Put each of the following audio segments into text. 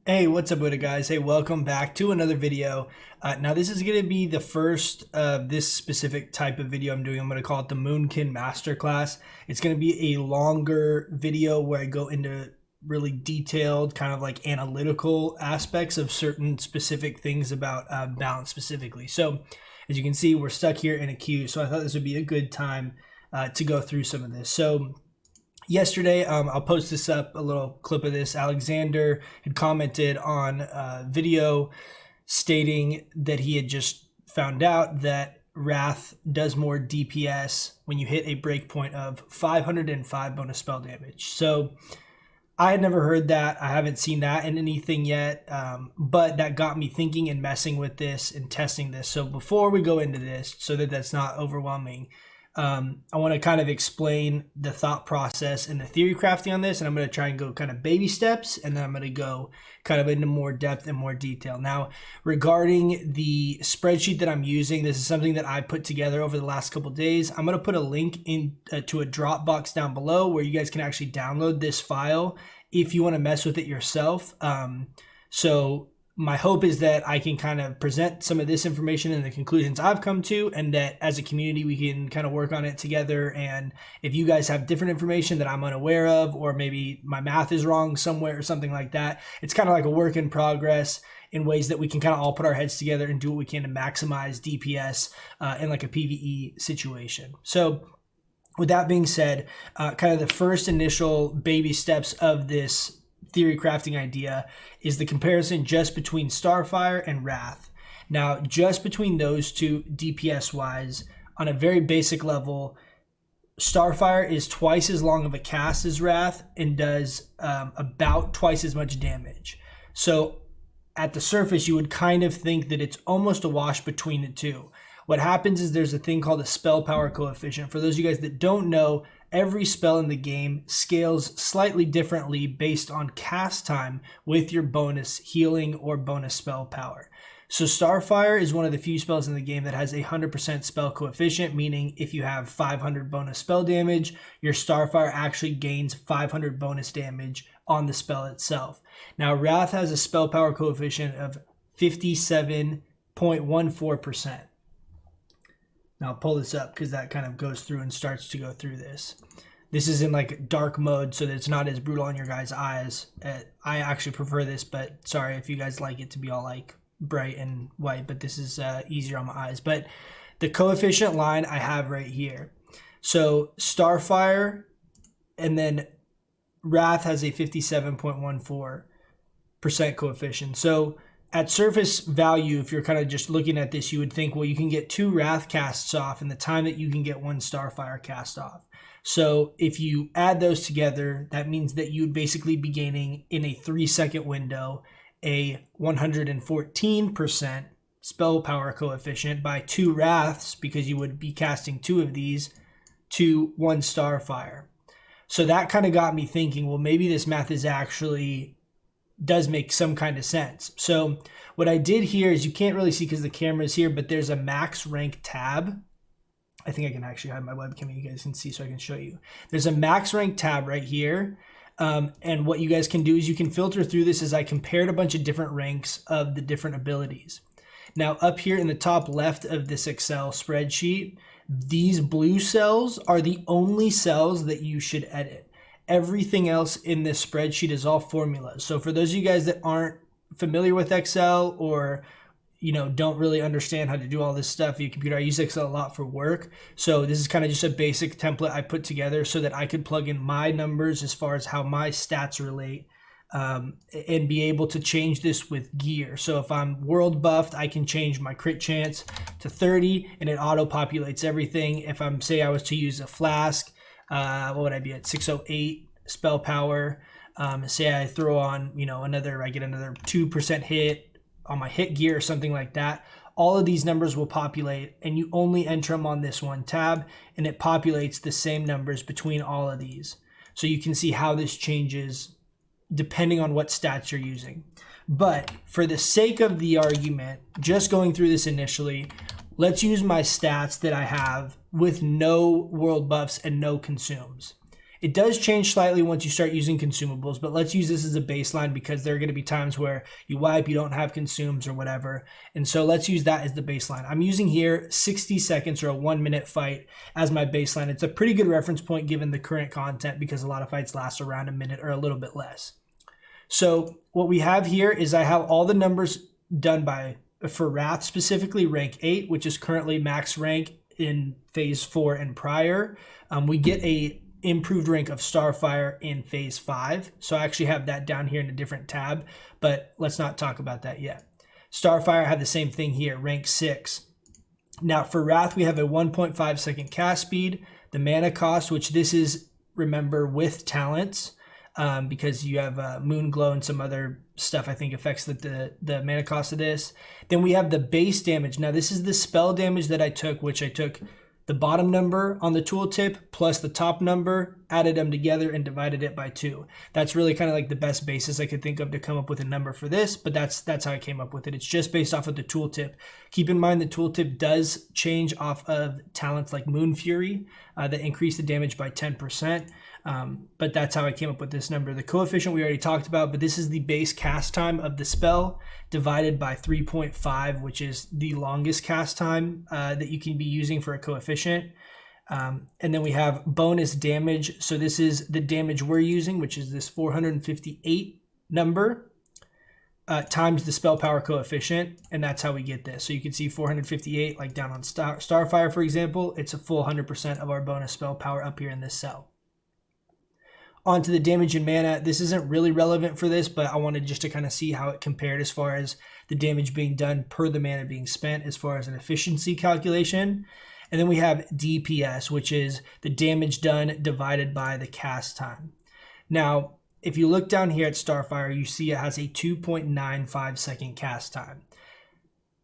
Hey, what's up with it, guys? Hey, welcome back to another video. Now this is going to be the first of this specific type of video I'm doing. I'm going to call it the Moonkin Masterclass. It's going to be a longer video where I go into really detailed kind of like analytical aspects of certain specific things about balance specifically. So as you can see, we're stuck here in a queue. So I thought this would be a good time to go through some of this. So yesterday, I'll post this up, a little clip of this. Alexander had commented on a video stating that he had just found out that Wrath does more DPS when you hit a breakpoint of 505 bonus spell damage. So I had never heard that. I haven't seen that in anything yet, but that got me thinking and messing with this and testing this. So before we go into this, so that that's not overwhelming, I want to kind of explain the thought process and the theory crafting on this, and I'm going to try and go kind of baby steps, and then I'm going to go kind of into more depth and more detail. Now, regarding the spreadsheet that I'm using, this is something that I put together over the last couple of days. I'm going to put a link in to a Dropbox down below where you guys can actually download this file if you want to mess with it yourself. So my hope is that I can kind of present some of this information and the conclusions I've come to, and that as a community we can kind of work on it together. And if you guys have different information that I'm unaware of, or maybe my math is wrong somewhere or something like that, it's kind of like a work in progress in ways that we can kind of all put our heads together and do what we can to maximize DPS in like a PvE situation. So with that being said, kind of the first initial baby steps of this theory crafting idea is the comparison just between Starfire and Wrath. Now, just between those two, DPS wise, on a very basic level, Starfire is twice as long of a cast as Wrath and does about twice as much damage. So at the surface, you would kind of think that it's almost a wash between the two. What happens is there's a thing called a spell power coefficient. For those of you guys that don't know, every spell in the game scales slightly differently based on cast time with your bonus healing or bonus spell power. So Starfire is one of the few spells in the game that has a 100% spell coefficient, meaning if you have 500 bonus spell damage, your Starfire actually gains 500 bonus damage on the spell itself. Now, Wrath has a spell power coefficient of 57.14%. Now I'll pull this up because that kind of goes through and starts to go through this. This is in like dark mode so that it's not as brutal on your guys' eyes. I actually prefer this, but sorry if you guys like it to be all like bright and white, but this is easier on my eyes. But the coefficient line I have right here. So Starfire and then Wrath has a 57.14% coefficient. So at surface value, if you're kind of just looking at this, you would think, well, you can get 2 Wrath casts off in the time that you can get 1 Starfire cast off. So if you add those together, that means that you would basically be gaining in a 3-second window a 114% spell power coefficient by 2 Wraths, because you would be casting 2 of these to 1 Starfire. So that kind of got me thinking, well, maybe this math is actually does make some kind of sense. So what I did here is, you can't really see because the camera is here, but there's a max rank tab. I think I can actually hide my webcam, you guys can see, so I can show you. There's a max rank tab right here. And what you guys can do is you can filter through this as I compared a bunch of different ranks of the different abilities. Now up here in the top left of this Excel spreadsheet, these blue cells are the only cells that you should edit. Everything else in this spreadsheet is all formulas. So for those of you guys that aren't familiar with Excel, or don't really understand how to do all this stuff via computer, I use Excel a lot for work. So this is kind of just a basic template I put together so that I could plug in my numbers as far as how my stats relate, and be able to change this with gear. So if I'm world buffed, I can change my crit chance to 30 and it auto populates everything. If I'm, say I was to use a flask, what would I be at, 608 spell power, say I throw on I get another 2% hit on my hit gear or something like that, all of these numbers will populate, and you only enter them on this one tab, and it populates the same numbers between all of these. So you can see how this changes depending on what stats you're using. But for the sake of the argument, just going through this initially, let's use my stats that I have with no world buffs and no consumes. It does change slightly once you start using consumables, but let's use this as a baseline because there are going to be times where you wipe, you don't have consumes or whatever. And so let's use that as the baseline. I'm using here 60 seconds or a 1 minute fight as my baseline. It's a pretty good reference point given the current content because a lot of fights last around a minute or a little bit less. So what we have here is I have all the numbers done for Wrath, specifically rank 8, which is currently max rank in phase 4 and prior. We get a improved rank of Starfire in phase 5. So I actually have that down here in a different tab, but let's not talk about that yet. Starfire had the same thing here, rank 6. Now for Wrath, we have a 1.5 second cast speed, the mana cost, which this is, remember, with talents, because you have Moon Glow and some other stuff I think affects the mana cost of this. Then we have the base damage. Now this is the spell damage that I took, which I took the bottom number on the tooltip plus the top number, added them together and divided it by 2. That's really kind of like the best basis I could think of to come up with a number for this, but that's how I came up with it. It's just based off of the tooltip. Keep in mind the tooltip does change off of talents like Moon Fury that increase the damage by 10%. But that's how I came up with this number. The coefficient we already talked about, but this is the base cast time of the spell divided by 3.5, which is the longest cast time that you can be using for a coefficient. And then we have bonus damage. So this is the damage we're using, which is this 458 number times the spell power coefficient. And that's how we get this. So you can see 458, like down on Starfire, for example, it's a full 100% of our bonus spell power up here in this cell. Onto the damage and mana. This isn't really relevant for this, but I wanted just to kind of see how it compared as far as the damage being done per the mana being spent as far as an efficiency calculation. And then we have DPS, which is the damage done divided by the cast time. Now, if you look down here at Starfire, you see it has a 2.95 second cast time.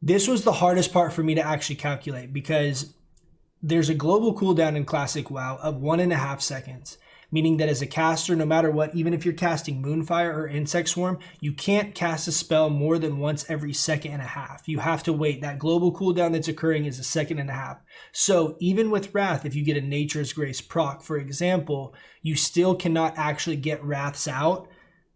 This was the hardest part for me to actually calculate because there's a global cooldown in Classic WoW of 1.5 seconds. Meaning that as a caster, no matter what, even if you're casting Moonfire or Insect Swarm, you can't cast a spell more than once every 1.5 seconds. You have to wait. That global cooldown that's occurring is 1.5 seconds. So even with Wrath, if you get a Nature's Grace proc, for example, you still cannot actually get Wraths out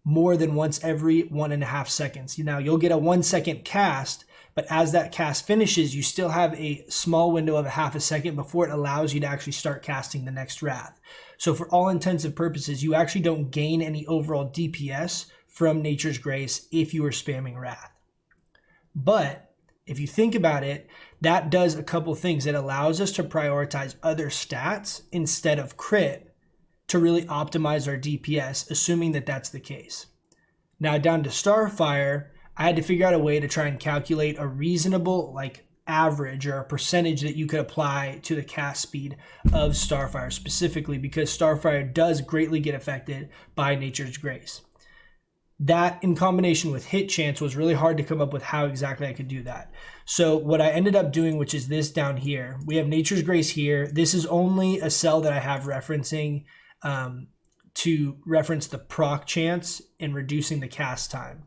more than once every 1.5 seconds. Now, you'll get a 1 second cast, but as that cast finishes, you still have a small window of 0.5 second before it allows you to actually start casting the next Wrath. So for all intents and purposes, you actually don't gain any overall DPS from Nature's Grace if you are spamming Wrath. But if you think about it, that does a couple things. It allows us to prioritize other stats instead of crit to really optimize our DPS, assuming that that's the case. Now down to Starfire, I had to figure out a way to try and calculate a reasonable average or a percentage that you could apply to the cast speed of Starfire specifically, because Starfire does greatly get affected by Nature's Grace. That in combination with hit chance was really hard to come up with how exactly I could do that. So what I ended up doing, which is this down here, we have Nature's Grace here. This is only a cell that I have referencing to reference the proc chance in reducing the cast time,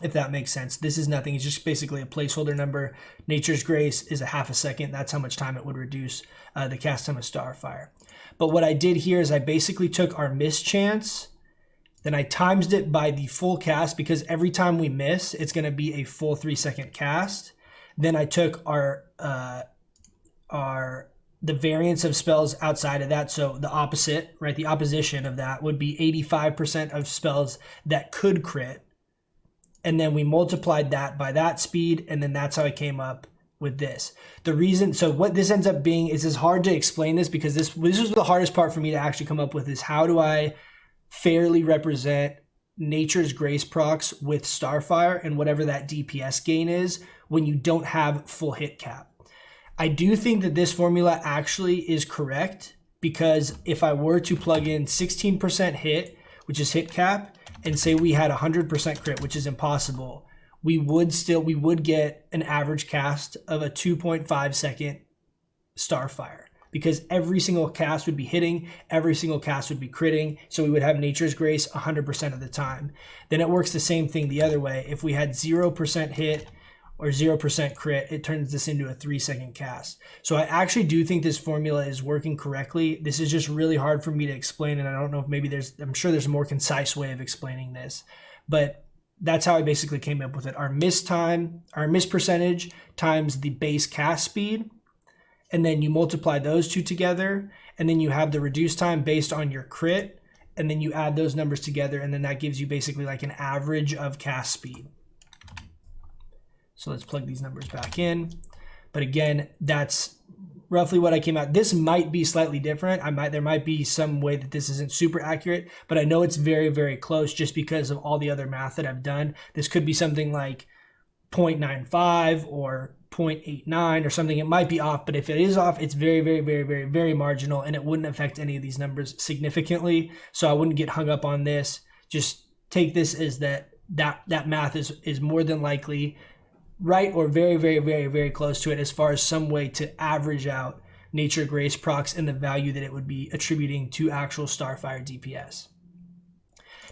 if that makes sense. This is nothing. It's just basically a placeholder number. Nature's Grace is 0.5 second. That's how much time it would reduce the cast time of Starfire. But what I did here is I basically took our miss chance, then I times it by the full cast, because every time we miss, it's going to be a full 3 second cast. Then I took the variance of spells outside of that. So the opposite, right? The opposition of that would be 85% of spells that could crit. And then we multiplied that by that speed, and then that's how I came up with this. The reason, so what this ends up being is it's hard to explain this because this was the hardest part for me to actually come up with, is how do I fairly represent Nature's Grace procs with Starfire and whatever that DPS gain is when you don't have full hit cap. I do think that this formula actually is correct, because if I were to plug in 16% hit, which is hit cap, and say we had 100% crit, which is impossible, we would get an average cast of a 2.5 second Starfire, because every single cast would be hitting, every single cast would be critting, so we would have Nature's Grace 100% of the time. Then it works the same thing the other way. If we had 0% hit or 0% crit, it turns this into a 3-second cast. So I actually do think this formula is working correctly. This is just really hard for me to explain, and I don't know if maybe I'm sure there's a more concise way of explaining this, but that's how I basically came up with it. Our miss percentage times the base cast speed, and then you multiply those two together, and then you have the reduced time based on your crit, and then you add those numbers together, and then that gives you basically like an average of cast speed. So let's plug these numbers back in. But again, that's roughly what I came out. This might be slightly different. There might be some way that this isn't super accurate, but I know it's very, very close just because of all the other math that I've done. This could be something like 0.95 or 0.89 or something. It might be off, but if it is off, it's very, very, very, very, very marginal, and it wouldn't affect any of these numbers significantly. So I wouldn't get hung up on this. Just take this as that math is more than likely right or very, very, very, very close to it as far as some way to average out Nature Grace procs and the value that it would be attributing to actual Starfire DPS.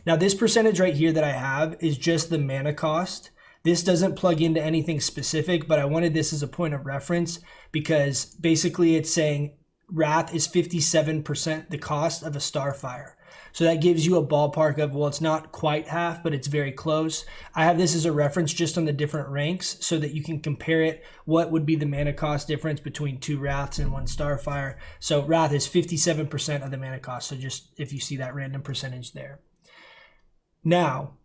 Now this percentage right here that I have is just the mana cost. This doesn't plug into anything specific, but I wanted this as a point of reference because basically it's saying Wrath is 57% the cost of a Starfire. So that gives you a ballpark of, well, it's not quite half, but it's very close. I have this as a reference just on the different ranks so that you can compare it. What would be the mana cost difference between 2 Wraths and 1 Starfire? So Wrath is 57% of the mana cost. So just if you see that random percentage there. Now,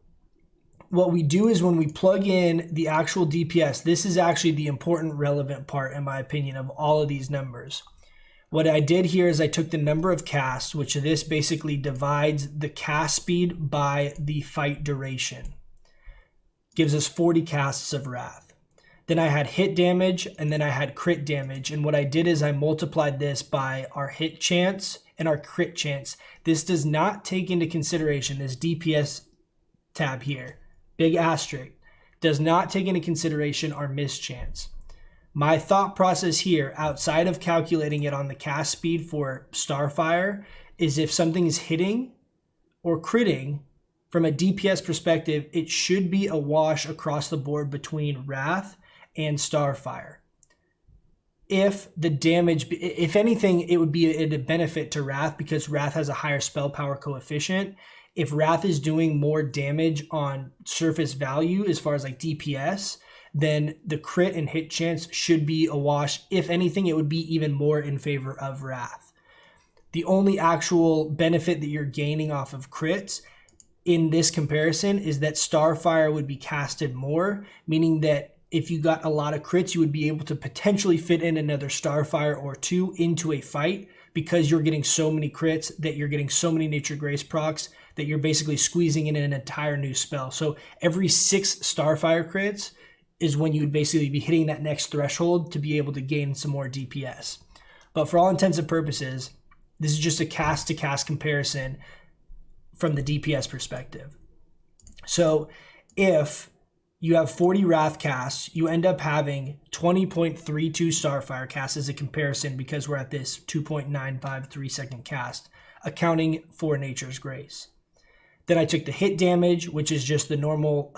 what we do is when we plug in the actual DPS, this is actually the important relevant part, in my opinion, of all of these numbers. What I did here is I took the number of casts, which this basically divides the cast speed by the fight duration. Gives us 40 casts of Wrath. Then I had hit damage, and then I had crit damage. And what I did is I multiplied this by our hit chance and our crit chance. This does not take into consideration, this DPS tab here, big asterisk, does not take into consideration our miss chance. My thought process here, outside of calculating it on the cast speed for Starfire, is if something is hitting or critting, from a DPS perspective, it should be a wash across the board between Wrath and Starfire. If the damage, if anything, it would be a benefit to Wrath because Wrath has a higher spell power coefficient. If Wrath is doing more damage on surface value as far as like DPS, then the crit and hit chance should be a wash. If anything, it would be even more in favor of Wrath. The only actual benefit that you're gaining off of crits in this comparison is that Starfire would be casted more, meaning that if you got a lot of crits, you would be able to potentially fit in another Starfire or 2 into a fight because you're getting so many crits, that you're getting so many Nature Grace procs, that you're basically squeezing in an entire new spell. So every 6 Starfire crits is when you would basically be hitting that next threshold to be able to gain some more DPS. But for all intents and purposes, this is just a cast-to-cast comparison from the DPS perspective. So if you have 40 Wrath casts, you end up having 20.32 Starfire casts as a comparison because we're at this 2.95 3-second cast, accounting for Nature's Grace. Then I took the hit damage, which is just the normal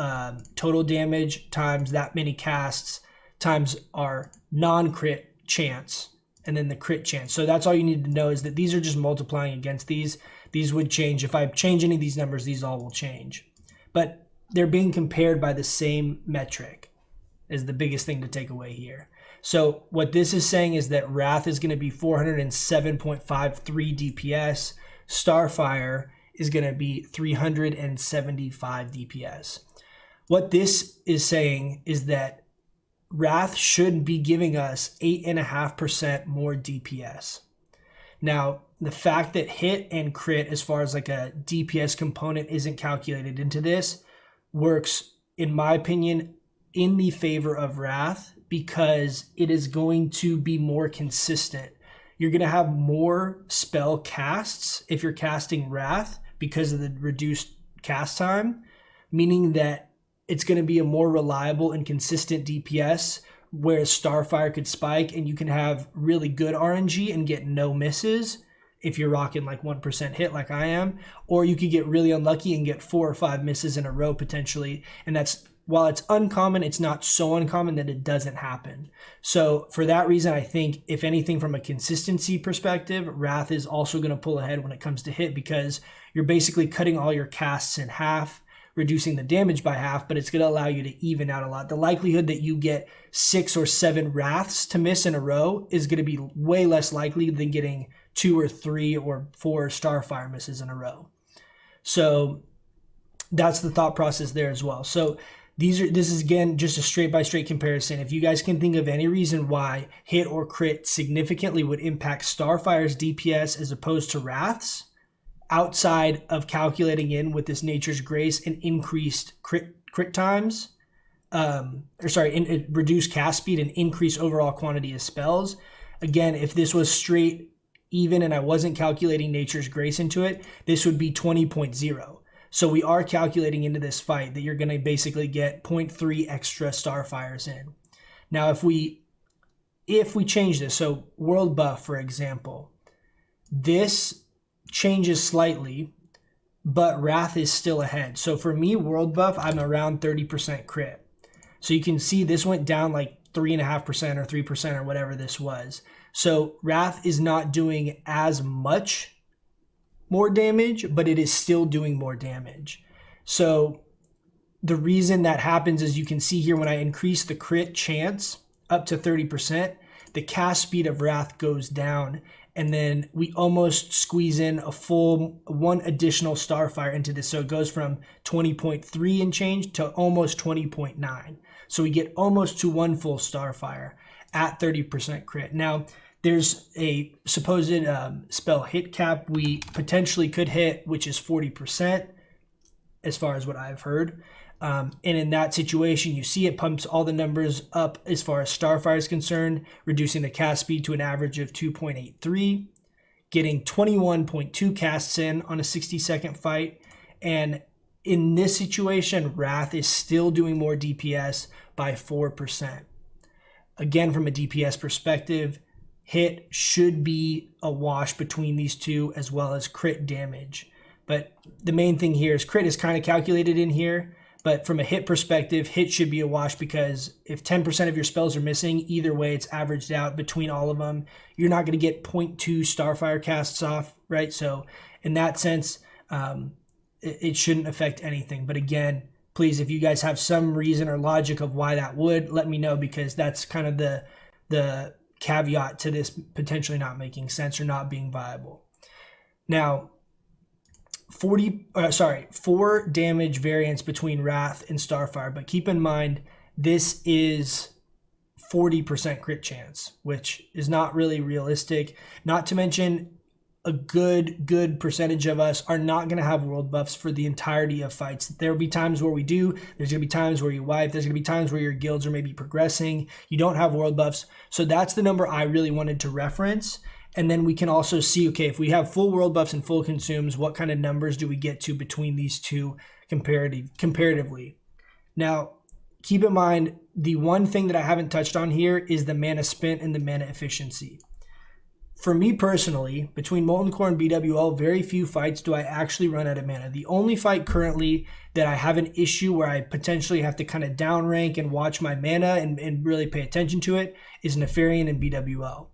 total damage times that many casts times our non-crit chance, and then the crit chance. So that's all you need to know, is that these are just multiplying against these. These would change. If I change any of these numbers, these all will change. But they're being compared by the same metric is the biggest thing to take away here. So what this is saying is that Wrath is going to be 407.53 DPS. Starfire is going to be 375 DPS. What this is saying is that Wrath should be giving us 8.5% more DPS. Now, the fact that hit and crit, as far as like a DPS component, isn't calculated into this, works, in my opinion, in the favor of Wrath because it is going to be more consistent. You're going to have more spell casts if you're casting Wrath because of the reduced cast time, meaning that it's going to be a more reliable and consistent DPS, whereas Starfire could spike and you can have really good RNG and get no misses if you're rocking like 1% hit like I am, or you could get really unlucky and get 4 or 5 misses in a row potentially, and that's while it's uncommon, it's not so uncommon that it doesn't happen. So for that reason, I think if anything from a consistency perspective, Wrath is also going to pull ahead when it comes to hit, because you're basically cutting all your casts in half, reducing the damage by half, but it's going to allow you to even out a lot. The likelihood that you get 6 or 7 Wraths to miss in a row is going to be way less likely than getting 2 or 3 or 4 Starfire misses in a row. So that's the thought process there as well. So this is again just a straight by straight comparison. If you guys can think of any reason why hit or crit significantly would impact Starfire's DPS as opposed to Wrath's, outside of calculating in with this Nature's Grace and increased crit times, reduced cast speed and increase overall quantity of spells. Again, if this was straight even and I wasn't calculating Nature's Grace into it, this would be 20.0. So we are calculating into this fight that you're going to basically get 0.3 extra Starfires in. Now, if we change this, so World Buff, for example, this changes slightly, but Wrath is still ahead. So for me, World Buff, I'm around 30% crit. So you can see this went down like 3.5% or 3% or whatever this was. So Wrath is not doing as much more damage, but it is still doing more damage. So the reason that happens is you can see here when I increase the crit chance up to 30%, the cast speed of Wrath goes down, and then we almost squeeze in a full 1 additional Starfire into this. So it goes from 20.3 and change to almost 20.9. So we get almost to 1 full Starfire at 30% crit. Now, there's a supposed spell hit cap we potentially could hit, which is 40%, as far as what I've heard. And in that situation, you see it pumps all the numbers up as far as Starfire is concerned, reducing the cast speed to an average of 2.83, getting 21.2 casts in on a 60-second fight. And in this situation, Wrath is still doing more DPS by 4%. Again, from a DPS perspective, hit should be a wash between these two, as well as crit damage. But the main thing here is crit is kind of calculated in here, but from a hit perspective, hit should be a wash, because if 10% of your spells are missing, either way it's averaged out between all of them. You're not going to get 0.2 Starfire casts off, right? So in that sense, it shouldn't affect anything. But again, please, if you guys have some reason or logic of why that would, let me know, because that's kind of the caveat to this potentially not making sense or not being viable. Now, 4 damage variance between Wrath and Starfire, but keep in mind this is 40% crit chance, which is not really realistic. Not to mention, a good percentage of us are not going to have world buffs for the entirety of fights. There will be times where we do. There's going to be times where you wipe. There's going to be times where your guilds are maybe progressing. You don't have world buffs. So that's the number I really wanted to reference. And then we can also see, okay, if we have full world buffs and full consumes, what kind of numbers do we get to between these two comparatively? Now, keep in mind, the one thing that I haven't touched on here is the mana spent and the mana efficiency. For me personally, between Molten Core and BWL, very few fights do I actually run out of mana. The only fight currently that I have an issue where I potentially have to kind of downrank and watch my mana and really pay attention to it is Nefarian and BWL.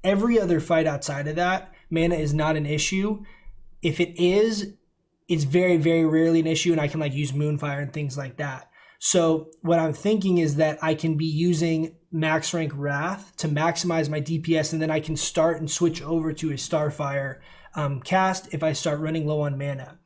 Every other fight outside of that, mana is not an issue. If it is, it's very, very rarely an issue, and I can like use Moonfire and things like that. So what I'm thinking is that I can be using max rank Wrath to maximize my DPS, and then I can start and switch over to a Starfire cast if I start running low on mana.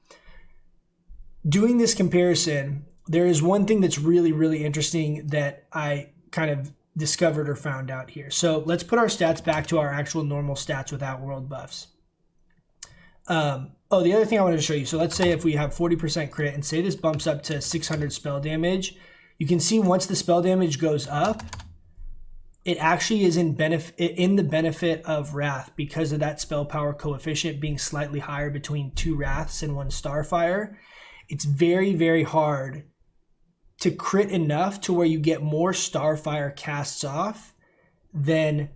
Doing this comparison, there is one thing that's really, really interesting that I kind of discovered or found out here. So let's put our stats back to our actual normal stats without world buffs. The other thing I wanted to show you, so let's say if we have 40% crit and say this bumps up to 600 spell damage, you can see once the spell damage goes up, it actually is in the benefit of Wrath because of that spell power coefficient being slightly higher between 2 Wraths and 1 Starfire. It's very, very hard to crit enough to where you get more Starfire casts off than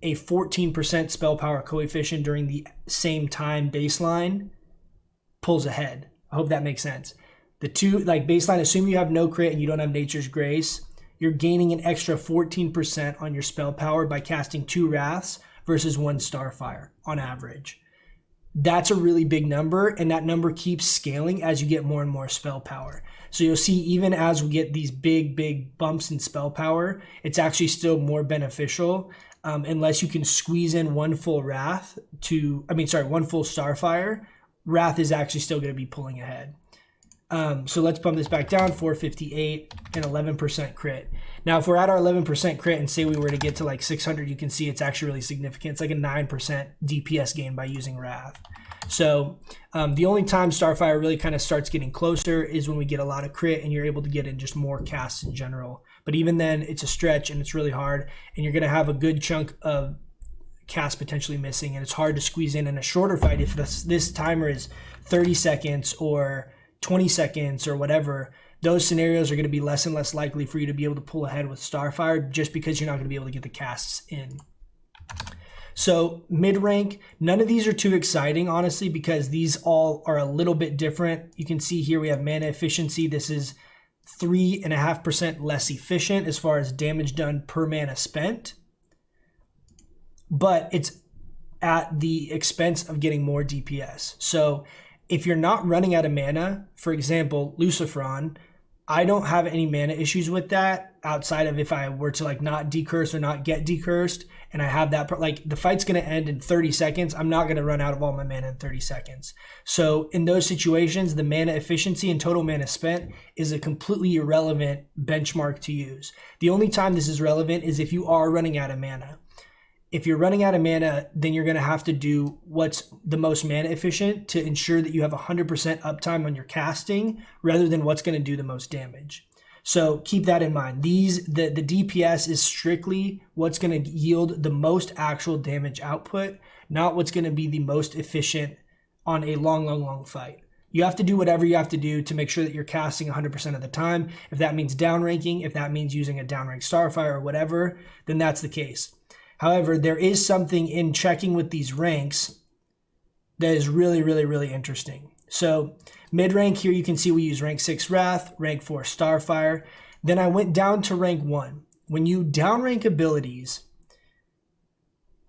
a 14% spell power coefficient during the same time baseline pulls ahead. I hope that makes sense. The two, like baseline, assume you have no crit and you don't have Nature's Grace, you're gaining an extra 14% on your spell power by casting 2 Wraths versus 1 Starfire on average. That's a really big number, and that number keeps scaling as you get more and more spell power. So you'll see even as we get these big bumps in spell power, it's actually still more beneficial unless you can squeeze in 1 full Wrath to, 1 full Starfire. Wrath is actually still going to be pulling ahead. So let's bump this back down, 458 and 11% crit. Now, if we're at our 11% crit and say we were to get to like 600, you can see it's actually really significant. It's like a 9% DPS gain by using Wrath. So the only time Starfire really kind of starts getting closer is when we get a lot of crit and you're able to get in just more casts in general. But even then, it's a stretch and it's really hard, and you're going to have a good chunk of cast potentially missing, and it's hard to squeeze in a shorter fight if this timer is 30 seconds or 20 seconds or whatever. Those scenarios are going to be less and less likely for you to be able to pull ahead with Starfire just because you're not going to be able to get the casts in. So mid-rank, none of these are too exciting, honestly, because these all are a little bit different. You can see here we have mana efficiency. This is 3.5% less efficient as far as damage done per mana spent, but it's at the expense of getting more DPS. So if you're not running out of mana, for example, Lucifron, I don't have any mana issues with that outside of if I were to like not decurse or not get decursed, and I have that, like the fight's going to end in 30 seconds. I'm not going to run out of all my mana in 30 seconds. So in those situations, the mana efficiency and total mana spent is a completely irrelevant benchmark to use. The only time this is relevant is if you are running out of mana. If you're running out of mana, then you're going to have to do what's the most mana efficient to ensure that you have 100% uptime on your casting rather than what's going to do the most damage. So keep that in mind. The DPS is strictly what's going to yield the most actual damage output, not what's going to be the most efficient on a long fight. You have to do whatever you have to do to make sure that you're casting 100% of the time. If that means downranking, if that means using a downranked Starfire or whatever, then that's the case. However, there is something in checking with these ranks that is really interesting. So mid-rank here, you can see we use rank 6 Wrath, rank 4 Starfire. Then I went down to rank 1. When you downrank abilities,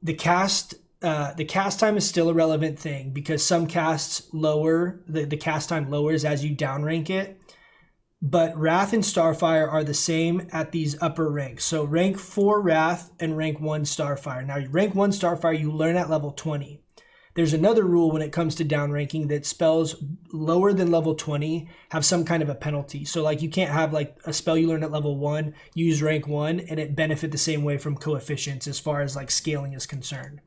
the cast time is still a relevant thing because some casts lower, the cast time lowers as you downrank it. But Wrath and Starfire are the same at these upper ranks. So rank 4 Wrath and rank 1 Starfire. Now rank 1 Starfire you learn at level 20. There's another rule when it comes to downranking that spells lower than level 20 have some kind of a penalty. So like you can't have like a spell you learn at level 1, use rank 1, and it benefit the same way from coefficients as far as like scaling is concerned.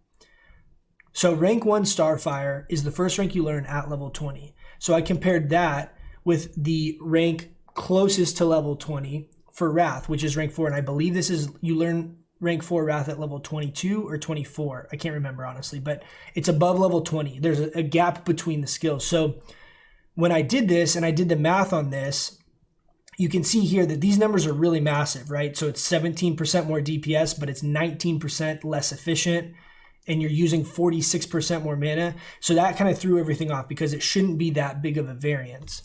So rank 1 Starfire is the first rank you learn at level 20. So I compared that with the rank closest to level 20 for Wrath, which is rank 4. And I believe this is, you learn rank 4 Wrath at level 22 or 24. I can't remember honestly, but it's above level 20. There's a gap between the skills. So when I did this and I did the math on this, you can see here that these numbers are really massive, right? So it's 17% more DPS, but it's 19% less efficient, and you're using 46% more mana. So that kind of threw everything off because it shouldn't be that big of a variance.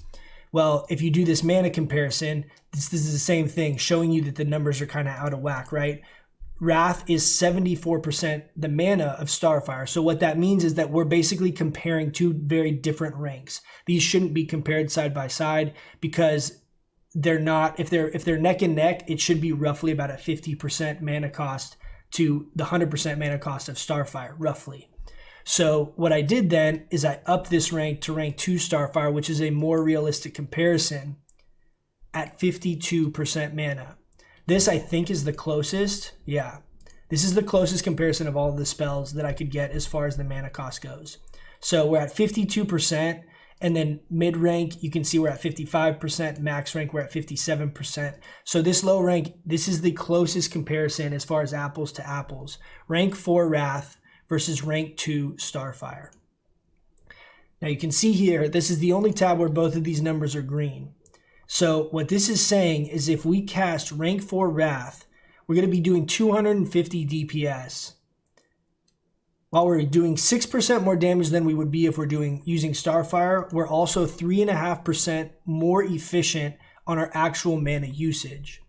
Well, if you do this mana comparison, this is the same thing, showing you that the numbers are kind of out of whack, right? Wrath is 74% the mana of Starfire. So what that means is that we're basically comparing two very different ranks. These shouldn't be compared side by side because they're not, if they're neck and neck, it should be roughly about a 50% mana cost to the 100% mana cost of Starfire, roughly. So what I did then is I upped this rank to rank 2 Starfire, which is a more realistic comparison at 52% mana. This I think is the closest. Yeah, this is the closest comparison of all of the spells that I could get as far as the mana cost goes. So we're at 52%, and then mid rank, you can see we're at 55%, max rank, we're at 57%. So this low rank, this is the closest comparison as far as apples to apples. Rank 4 Wrath versus rank 2 Starfire. Now you can see here, this is the only tab where both of these numbers are green. So what this is saying is if we cast rank 4 Wrath, we're going to be doing 250 DPS while we're doing 6% more damage than we would be if we're using Starfire, we're also 3.5% more efficient on our actual mana usage.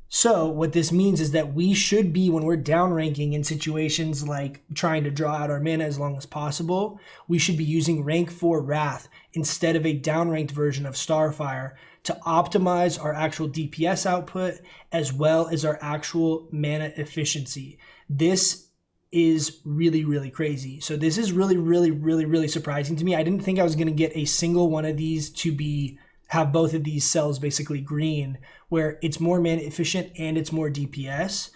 So what this means is that we should be, when we're downranking in situations like trying to draw out our mana as long as possible, we should be using rank 4 Wrath instead of a downranked version of Starfire to optimize our actual DPS output as well as our actual mana efficiency. This is really, really crazy. So this is really surprising to me. I didn't think I was going to get a single one of these to have both of these cells basically green, where it's more mana efficient and it's more DPS,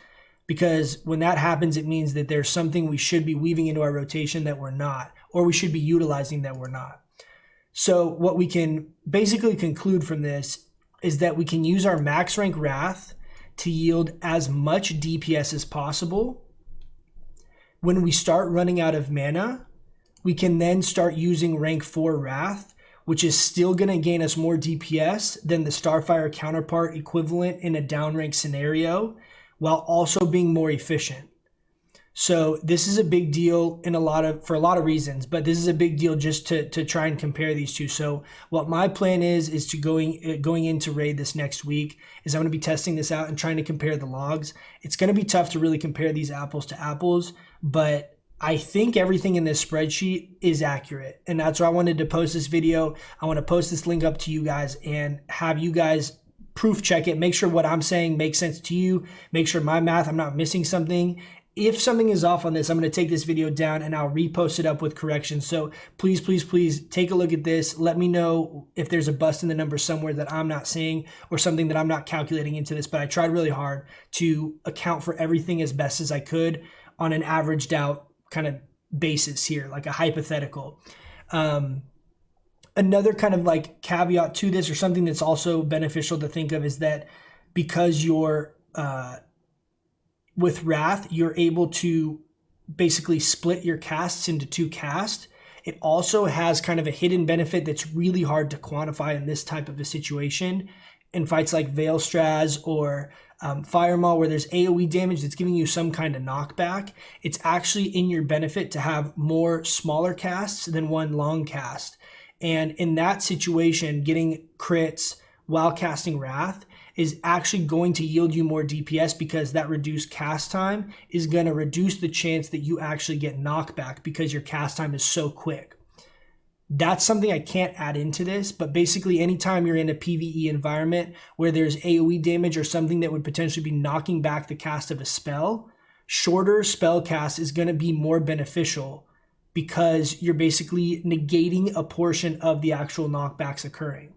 because when that happens, it means that there's something we should be weaving into our rotation that we're not, or we should be utilizing that we're not. So what we can basically conclude from this is that we can use our max rank Wrath to yield as much DPS as possible. When we start running out of mana, we can then start using rank 4 Wrath, which is still going to gain us more DPS than the Starfire counterpart equivalent in a downrank scenario, while also being more efficient. So this is a big deal for a lot of reasons, but this is a big deal just to try and compare these two. So what my plan is to going into raid this next week is I'm going to be testing this out and trying to compare the logs. It's going to be tough to really compare these apples to apples, but I think everything in this spreadsheet is accurate. And that's why I wanted to post this video. I want to post this link up to you guys and have you guys proof check it. Make sure what I'm saying makes sense to you. Make sure my math, I'm not missing something. If something is off on this, I'm going to take this video down and I'll repost it up with corrections. So please take a look at this. Let me know if there's a bust in the number somewhere that I'm not seeing or something that I'm not calculating into this. But I tried really hard to account for everything as best as I could on an averaged out kind of basis here, like a hypothetical. Another kind of like caveat to this, or something that's also beneficial to think of, is that because you're with Wrath, you're able to basically split your casts into 2 casts. It also has kind of a hidden benefit that's really hard to quantify in this type of a situation. In fights like Veil Straz or Fire Maul, where there's AoE damage that's giving you some kind of knockback, it's actually in your benefit to have more smaller casts than one long cast. And in that situation, getting crits while casting Wrath is actually going to yield you more DPS, because that reduced cast time is going to reduce the chance that you actually get knockback because your cast time is so quick. That's something I can't add into this, but basically anytime you're in a PvE environment where there's AoE damage or something that would potentially be knocking back the cast of a spell, shorter spell cast is going to be more beneficial, because you're basically negating a portion of the actual knockbacks occurring.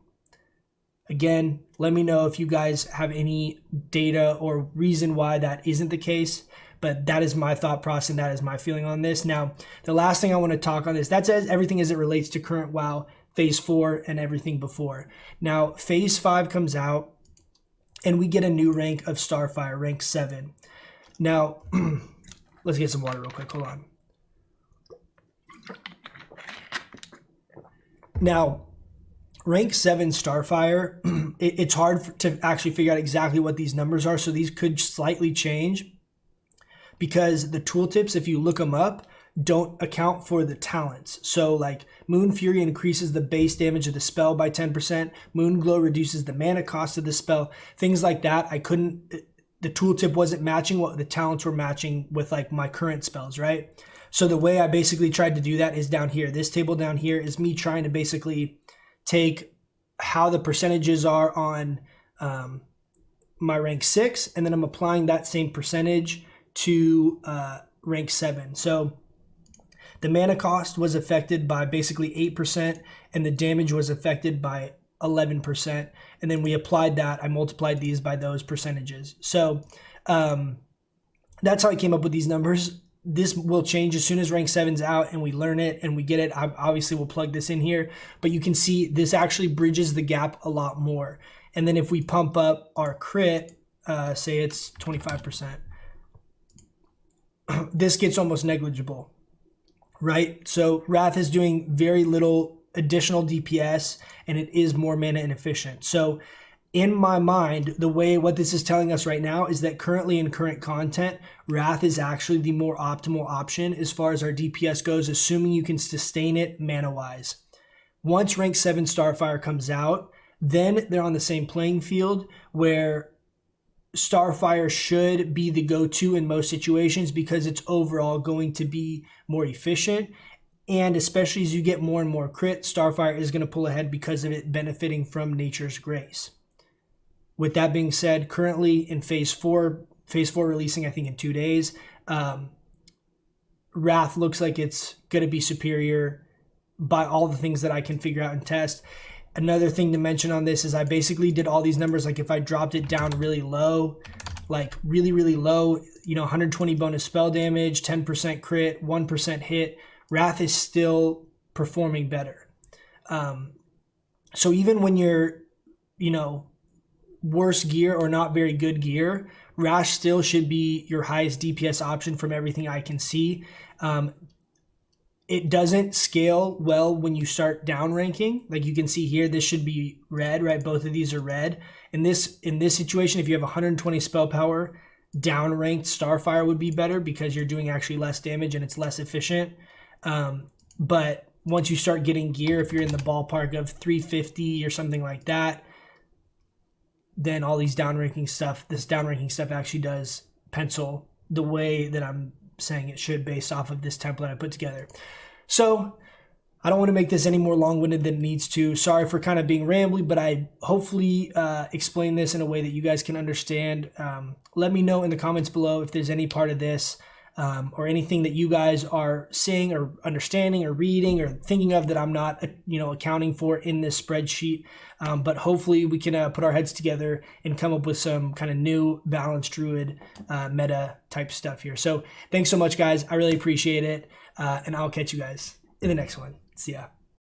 Again, let me know if you guys have any data or reason why that isn't the case. But that is my thought process and that is my feeling on this. Now, the last thing I want to talk on this, that's everything as it relates to current WoW, Phase 4 and everything before. Now, Phase 5 comes out and we get a new rank of Starfire, rank 7. Now, let's get some water real quick. Hold on. Now, rank 7 Starfire, it's hard to actually figure out exactly what these numbers are, so these could slightly change, because the tooltips, if you look them up, don't account for the talents. So like Moon Fury increases the base damage of the spell by 10%, Moon Glow reduces the mana cost of the spell, things like that. The tooltip wasn't matching what the talents were matching with like my current spells, right? So the way I basically tried to do that is down here. This table down here is me trying to basically take how the percentages are on my rank 6, and then I'm applying that same percentage to rank 7. So the mana cost was affected by basically 8%, and the damage was affected by 11%. And then we applied that, I multiplied these by those percentages. So that's how I came up with these numbers. This will change as soon as rank 7's out and we learn it and we get it. Obviously we'll plug this in here, but you can see this actually bridges the gap a lot more. And then if we pump up our crit, say it's 25%, this gets almost negligible, right? So Wrath is doing very little additional DPS and it is more mana inefficient. So in my mind, what this is telling us right now is that currently in current content, Wrath is actually the more optimal option as far as our DPS goes, assuming you can sustain it mana-wise. Once rank 7 Starfire comes out, then they're on the same playing field where Starfire should be the go-to in most situations because it's overall going to be more efficient. And especially as you get more and more crit, Starfire is going to pull ahead because of it benefiting from Nature's Grace. With that being said, currently in phase 4 releasing, I think in 2 days, Wrath looks like it's going to be superior by all the things that I can figure out and test. Another thing to mention on this is I basically did all these numbers. Like if I dropped it down really low, like really, really low, 120 bonus spell damage, 10% crit, 1% hit, Wrath is still performing better. So even when you're, worse gear or not very good gear, Rash still should be your highest DPS option from everything I can see. It doesn't scale well when you start down ranking. Like you can see here, this should be red, right? Both of these are red. In this situation, if you have 120 spell power, down ranked Starfire would be better because you're doing actually less damage and it's less efficient. But once you start getting gear, if you're in the ballpark of 350 or something like that, then all these downranking stuff, this downranking stuff actually does pencil the way that I'm saying it should based off of this template I put together. So I don't want to make this any more long-winded than it needs to. Sorry for kind of being rambly, but I hopefully explain this in a way that you guys can understand. Let me know in the comments below if there's any part of this or anything that you guys are seeing or understanding or reading or thinking of that I'm not, accounting for in this spreadsheet. But hopefully we can put our heads together and come up with some kind of new balanced Druid meta type stuff here. So thanks so much, guys. I really appreciate it. And I'll catch you guys in the next one. See ya.